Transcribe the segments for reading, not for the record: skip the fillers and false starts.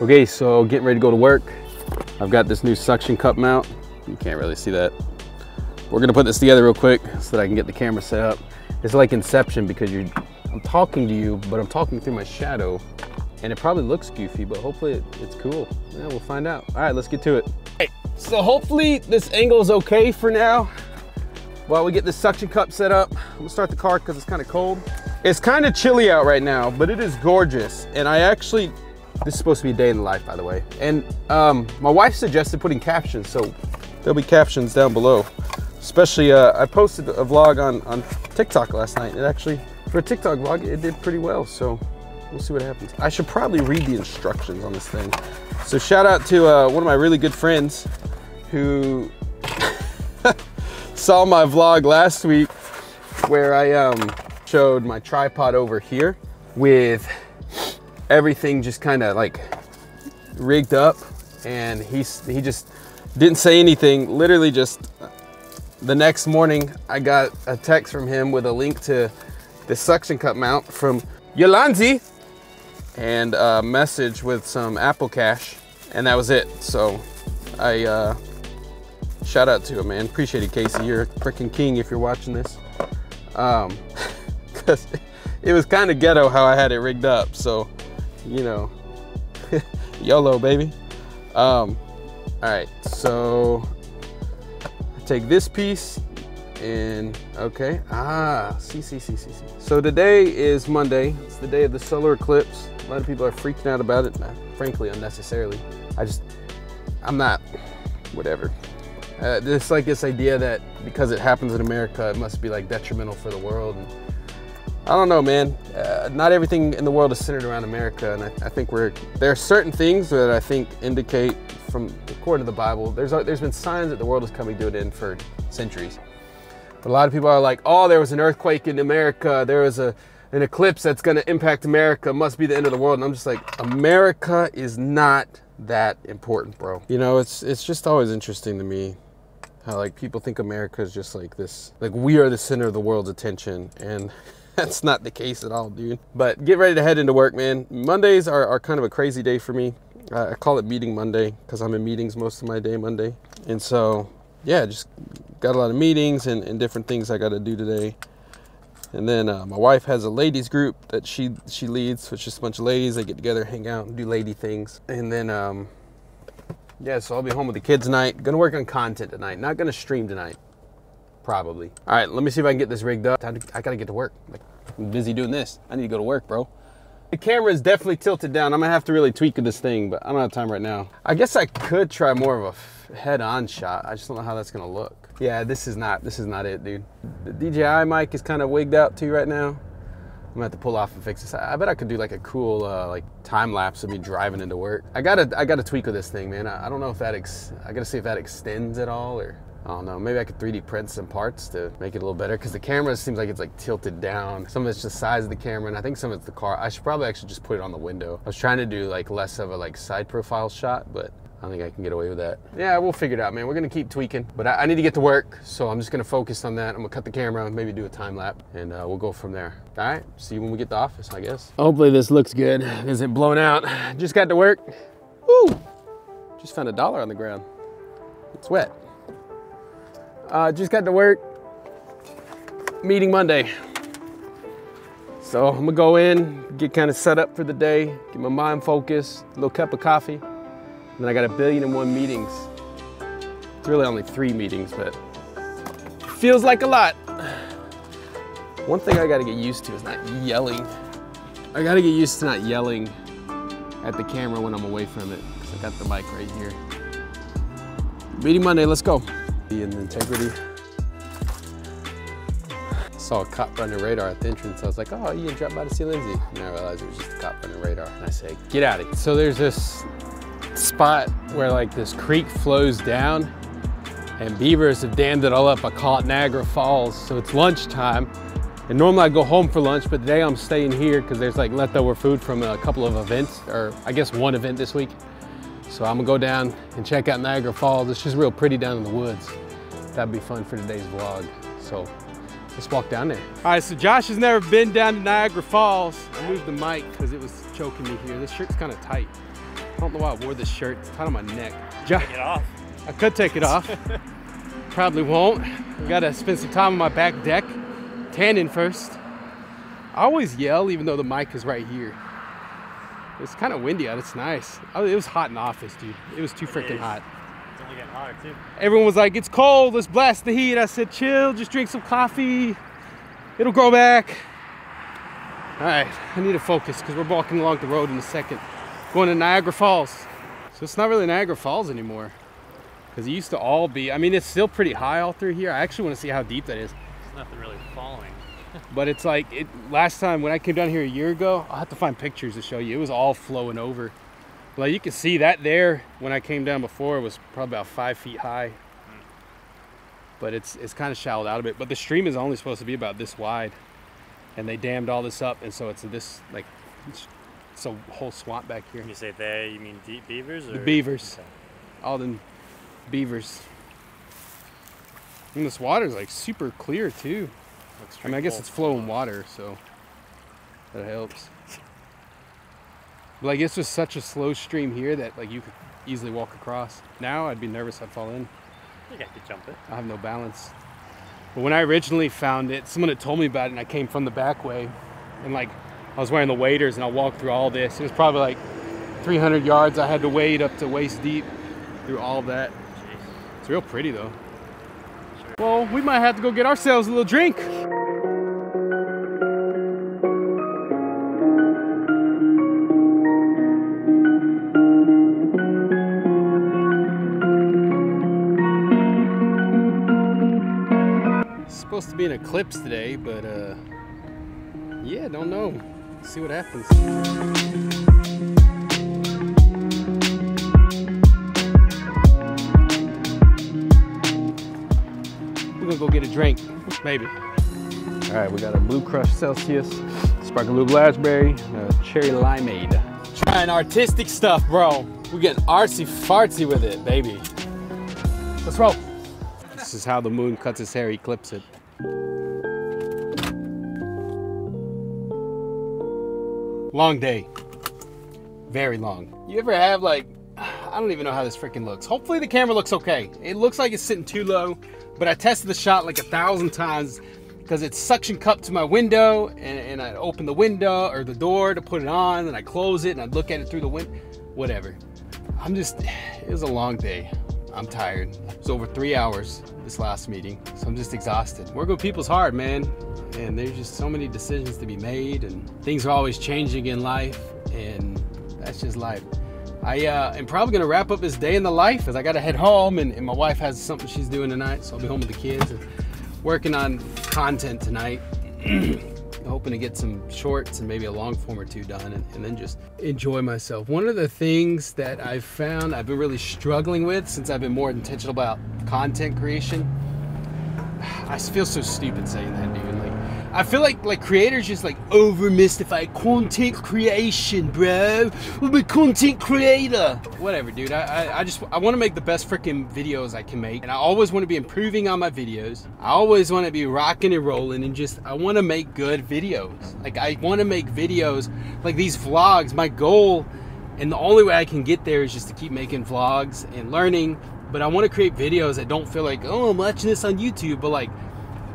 Okay, so getting ready to go to work. I've got this new suction cup mount. You can't really see that. We're gonna put this together real quick so that I can get the camera set up. It's like Inception because I'm talking to you, but I'm talking through my shadow. And it probably looks goofy, but hopefully it's cool. Yeah, we'll find out. All right, let's get to it. Hey, so hopefully this angle is okay for now. While we get this suction cup set up, I'm gonna start the car because it's kind of cold. It's kind of chilly out right now, but it is gorgeous. And this is supposed to be a day in the life, by the way. And my wife suggested putting captions, so there'll be captions down below. Especially, I posted a vlog on TikTok last night. It actually, for a TikTok vlog, it did pretty well, so we'll see what happens. I should probably read the instructions on this thing. So shout out to one of my really good friends who saw my vlog last week where I showed my tripod over here with everything just kind of like rigged up, and he just didn't say anything. Literally just the next morning I got a text from him with a link to the suction cup mount from Dawzi and a message with some Apple Cash, and that was it. So I shout out to him, man. Appreciate it, Casey. You're a freaking king if you're watching this. Because it was kind of ghetto how I had it rigged up, so you know, YOLO, baby. All right, so I take this piece and okay, see. So today is Monday. It's the day of the solar eclipse. A lot of people are freaking out about it, frankly, unnecessarily. I'm not, whatever. There's like this idea that because it happens in America, it must be like detrimental for the world. And I don't know, man. Not everything in the world is centered around America, and I think there are certain things that I think indicate, from according to the Bible, there's been signs that the world is coming to an end for centuries. But a lot of people are like, oh, there was an earthquake in America, there was an eclipse that's going to impact America, it must be the end of the world. And I'm just like, America is not that important, bro. You know, it's just always interesting to me how like people think America is just like this, like we are the center of the world's attention, and that's not the case at all, dude. But get ready to head into work, man. Mondays are kind of a crazy day for me. I call it meeting Monday because I'm in meetings most of my day Monday. And so, yeah, just got a lot of meetings and different things I got to do today. And then my wife has a ladies group that she leads, which is just a bunch of ladies. They get together, hang out, and do lady things. And then, yeah, so I'll be home with the kids tonight. Gonna work on content tonight. Not gonna stream tonight. Probably. All right, let me see if I can get this rigged up. I gotta get to work. Like, I'm busy doing this. I need to go to work, bro. The camera is definitely tilted down. I'm gonna have to really tweak this thing, but I don't have time right now. I guess I could try more of a head-on shot. I just don't know how that's gonna look. Yeah, this is not it, dude. The DJI mic is kind of wigged out too right now. I'm gonna have to pull off and fix this. I bet I could do like a cool like time lapse of me driving into work. I gotta tweak with this thing, man. I don't know if I gotta see if that extends at all, or I don't know. Maybe I could 3D print some parts to make it a little better, because the camera seems like it's like tilted down. Some of it's just the size of the camera, and I think some of it's the car. I should probably actually just put it on the window. I was trying to do like less of a like side profile shot, but I don't think I can get away with that. Yeah, we'll figure it out, man. We're gonna keep tweaking, but I need to get to work, so I'm just gonna focus on that. I'm gonna cut the camera, maybe do a time lapse, and we'll go from there. All right, see you when we get to the office, I guess. Hopefully this looks good. Isn't blown out. Just got to work. Woo! Just found $1 on the ground. It's wet. Just got to work. Meeting Monday. So I'm gonna go in, get kind of set up for the day, get my mind focused, a little cup of coffee. And then I got 1,000,001 meetings. It's really only 3 meetings, but it feels like a lot. One thing I gotta get used to is not yelling. I gotta get used to not yelling at the camera when I'm away from it, because I got the mic right here. Meeting Monday, let's go. And integrity. Saw a cop running radar at the entrance. I was like, oh, you can drop by to see Lindsay. And I realized it was just a cop running radar. And I say, get out of here. So there's this spot where like this creek flows down and beavers have dammed it all up. I call it Niagara Falls. So it's lunchtime. And normally I go home for lunch, but today I'm staying here because there's like leftover food from a couple of events, or I guess one event this week. So I'm gonna go down and check out Niagara Falls. It's just real pretty down in the woods. That'd be fun for today's vlog. So let's walk down there. All right, so Josh has never been down to Niagara Falls. I moved the mic because it was choking me here. This shirt's kind of tight. I don't know why I wore this shirt. It's tied on my neck. Take it off. I could take it off. Probably won't. We gotta spend some time on my back deck. Tanning first. I always yell even though the mic is right here. It's kind of windy out. It's nice. It was hot in the office, dude. It was too freaking hot. It's only getting hotter too. Everyone was like, it's cold, let's blast the heat. I said, chill, just drink some coffee. It'll grow back. All right, I need to focus because we're walking along the road in a second. Going to Niagara Falls. So it's not really Niagara Falls anymore because it used to all be, I mean, it's still pretty high all through here. I actually want to see how deep that is. There's nothing really falling. But it's like, last time when I came down here a year ago, I'll have to find pictures to show you. It was all flowing over. Like you can see that there when I came down before, it was probably about 5 feet high. But it's kind of shallowed out a bit. But the stream is only supposed to be about this wide. And they dammed all this up, and so it's this, like, it's a whole swamp back here. When you say they, you mean deep beavers? Or? The beavers. Okay. All them beavers. And this water's like super clear too. I mean, I guess it's flowing water, so that helps. But like, it's just such a slow stream here that like you could easily walk across. Now I'd be nervous I'd fall in. I think I could jump it. I have no balance. But when I originally found it, someone had told me about it, and I came from the back way, and like I was wearing the waders, and I walked through all this. It was probably like 300 yards. I had to wade up to waist deep through all of that. Jeez. It's real pretty though. Sure. Well, we might have to go get ourselves a little drink. Supposed to be an eclipse today, but yeah, don't know. Let's see what happens. We're gonna go get a drink, maybe. All right, we got a Blue Crush Celsius, Sparkling Blue Raspberry, Cherry Limeade. Trying artistic stuff, bro. We're getting artsy fartsy with it, baby. Let's roll. This is how the moon cuts his hair, eclipse it. Long day. Very long. You ever have like, I don't even know how this freaking looks. Hopefully the camera looks okay. It looks like it's sitting too low, but I tested the shot like 1,000 times because it's suction cupped to my window, and I open the window or the door to put it on, and I close it and I look at it through the window. Whatever. It was a long day. I'm tired. It was over 3 hours this last meeting, so I'm just exhausted. Working with people's hard, man. And there's just so many decisions to be made, and things are always changing in life, and that's just life. I am probably gonna wrap up this day in the life as I gotta head home, and my wife has something she's doing tonight, so I'll be home with the kids and working on content tonight. Hoping to get some shorts and maybe a long form or two done, and then just enjoy myself. One of the things that I've found I've been really struggling with since I've been more intentional about content creation, I feel so stupid saying that, dude. Like, I feel like creators just like over mystify content creation, bro. I'm a content creator. Whatever, dude. I want to make the best freaking videos I can make, and I always want to be improving on my videos. I always want to be rocking and rolling, and just I want to make good videos. Like, I want to make videos like these vlogs. My goal, and the only way I can get there is just to keep making vlogs and learning. But I want to create videos that don't feel like, oh, I'm watching this on YouTube, but like,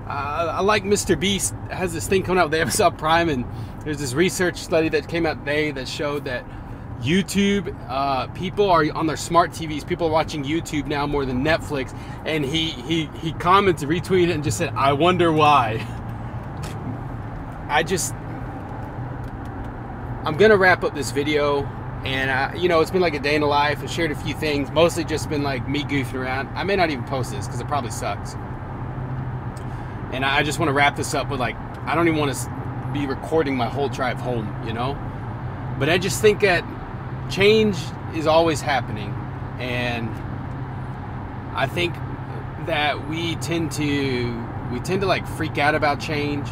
I like Mr. Beast has this thing coming out with Amazon Prime, and there's this research study that came out today that showed that YouTube, people are on their smart TVs, people are watching YouTube now more than Netflix, and he commented, retweeted, and just said, I wonder why. I'm gonna wrap up this video. And, you know, it's been like a day in the life. I shared a few things, mostly just been like me goofing around. I may not even post this because it probably sucks. And I just want to wrap this up with like, I don't even want to be recording my whole drive home, you know? But I just think that change is always happening. And I think that we tend to like freak out about change.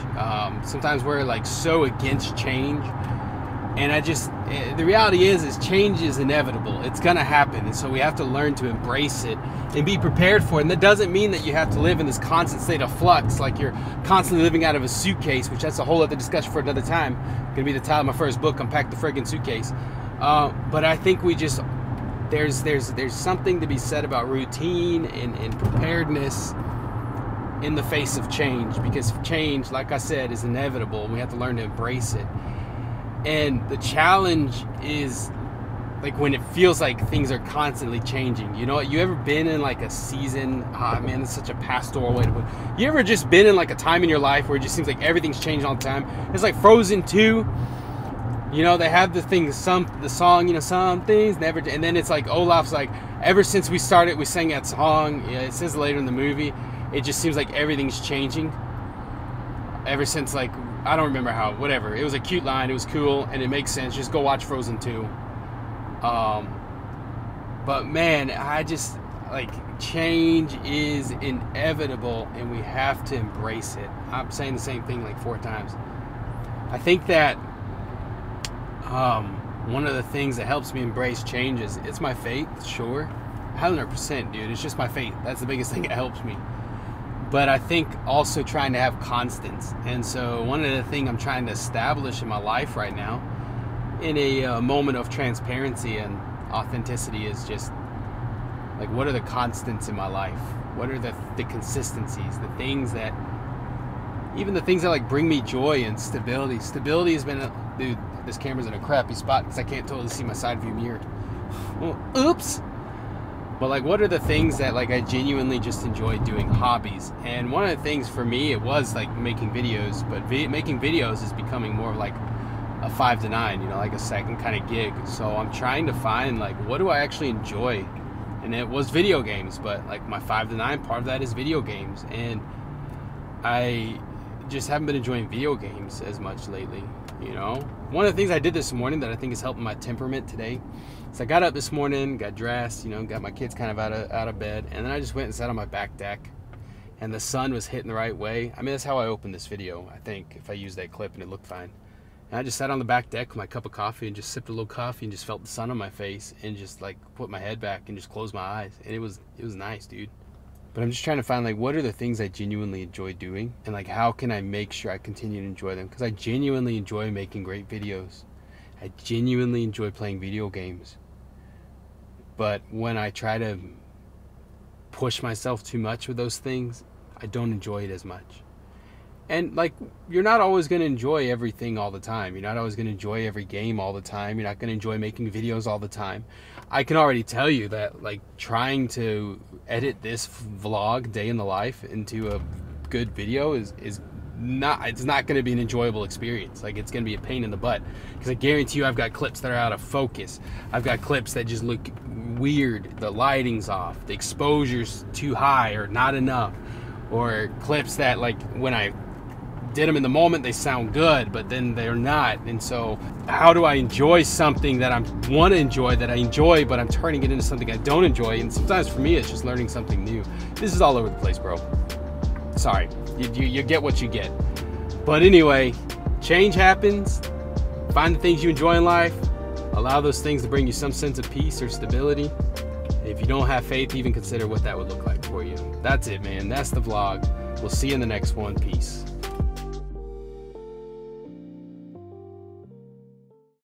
Sometimes we're like so against change. And the reality is change is inevitable. It's gonna happen, and so we have to learn to embrace it and be prepared for it. And that doesn't mean that you have to live in this constant state of flux, like you're constantly living out of a suitcase, which that's a whole other discussion for another time. Gonna be the title of my first book, Unpack the Friggin' Suitcase. But I think we just, there's something to be said about routine and preparedness in the face of change, because change, like I said, is inevitable, and we have to learn to embrace it. And the challenge is like when it feels like things are constantly changing. You know, you ever been in like a season, man, it's such a pastoral way to put it. You ever just been in like a time in your life where it just seems like everything's changing all the time? It's like Frozen 2. You know, they have the song, you know, some things never, and then it's like Olaf's like, ever since we started, we sang that song. Yeah, it says later in the movie, it just seems like everything's changing. Ever since, like, I don't remember how, whatever. It was a cute line, it was cool, and it makes sense. Just go watch Frozen 2. But man, I just, like, change is inevitable, and we have to embrace it. I'm saying the same thing like 4 times. I think that one of the things that helps me embrace change is, it's my faith, sure. 100%, dude. It's just my faith. That's the biggest thing that helps me. But I think also trying to have constants. And so one of the things I'm trying to establish in my life right now, in a moment of transparency and authenticity, is just like, what are the constants in my life? What are the consistencies, the things that, even the things that like bring me joy and stability. Stability has been, dude, this camera's in a crappy spot because I can't totally see my side view mirror. Well, oops. But like, what are the things that like I genuinely just enjoy doing, hobbies? And one of the things for me, it was like making videos, but making videos is becoming more of like a 5 to 9, you know, like a second kind of gig. So I'm trying to find like, what do I actually enjoy? And it was video games, but like my 5 to 9 part of that is video games. And I just haven't been enjoying video games as much lately, you know. One of the things I did this morning that I think is helping my temperament today, so I got up this morning, got dressed, you know, got my kids kind of out of bed, and then I just went and sat on my back deck, and the sun was hitting the right way. I mean, that's how I opened this video, I think, if I used that clip, and it looked fine. And I just sat on the back deck with my cup of coffee and just sipped a little coffee and just felt the sun on my face and just like put my head back and just closed my eyes, and it was nice, dude. But I'm just trying to find like, what are the things I genuinely enjoy doing, and like, how can I make sure I continue to enjoy them? Because I genuinely enjoy making great videos. I genuinely enjoy playing video games. But when I try to push myself too much with those things, I don't enjoy it as much. And like, you're not always going to enjoy everything all the time. You're not always going to enjoy every game all the time. You're not going to enjoy making videos all the time. I can already tell you that like trying to edit this vlog day in the life into a good video is not, it's not going to be an enjoyable experience. Like, it's going to be a pain in the butt, because I guarantee you I've got clips that are out of focus. I've got clips that just look weird. The lighting's off, the exposure's too high or not enough, or clips that like when I did them in the moment they sound good, but then they're not. And so how do I enjoy something that I want to enjoy, that I enjoy, but I'm turning it into something I don't enjoy? And sometimes for me it's just learning something new. This is all over the place, bro. Sorry, you get what you get. But anyway, change happens. Find the things you enjoy in life. Allow those things to bring you some sense of peace or stability. If you don't have faith, even consider what that would look like for you. That's it, man. That's the vlog. We'll see you in the next one. Peace.